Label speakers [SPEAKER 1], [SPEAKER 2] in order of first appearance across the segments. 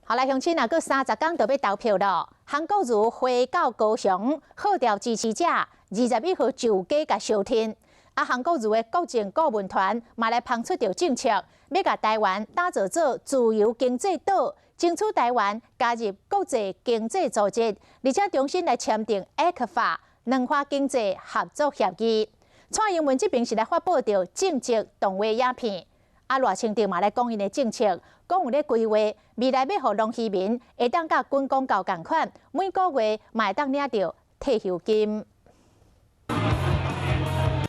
[SPEAKER 1] 好来，乡亲啊，过30天就要投票了。韩国瑜回到高雄，号召支持者21号就街甲收听。韩国瑜的国政顾问团嘛来捧出着政策，要甲台湾打造做自由经济岛，争取台湾加入国际经济组织，而且重新来签订 ECFA 两化经济合作协议。蔡英文这边是来发布着政绩动画影片。赖清德嘛来讲因的政策，讲有咧规划未来要互农渔民会当甲军公教共款，每个月嘛会当领到退休金。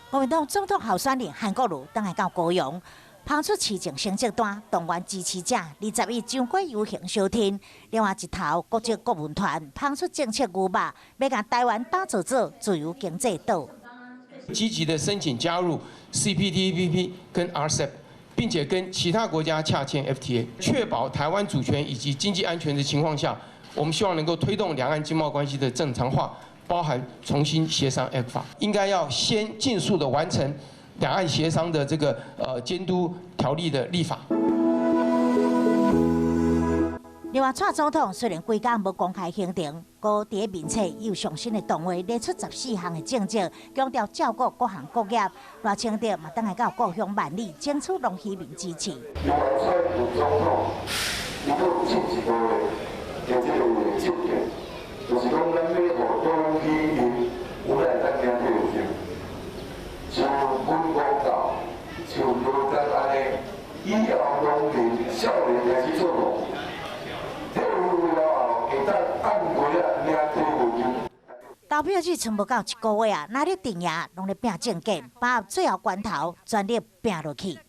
[SPEAKER 2] 国民党总统候选人韩国瑜当来到高雄，捧出市政成绩单，动员支持者21上街游行收听。另外一头，国际顾问团捧出政策牛肉，要将台湾打造做自由经济岛。
[SPEAKER 3] 积极的申请加入 CPTPP 跟 RCEP。 并且跟其他国家洽签 FTA， 确保台湾主权以及经济安全的情况下，我们希望能够推动两岸经贸关系的正常化，包含重新协商 ECFA， 应该要先尽速的完成两岸协商的这个监督条例的立法。
[SPEAKER 2] 另外，蔡总统虽然几天无公开行程，搁伫咧面册有上新的动画列出14项的政绩，强调照顾各行各业。赖清德嘛，等来到故乡万里，争取农渔民支持。
[SPEAKER 4] 另外，蔡总统伊搁进一步的这个政见，就是讲咱要互农渔民有来当领退休金，像军公教，像罗丹安尼，以后农民少年开始做农。
[SPEAKER 2] 投票日剩无到1个月啊，哪里定赢，拢咧拼政见，把握最后关头全力拼落去。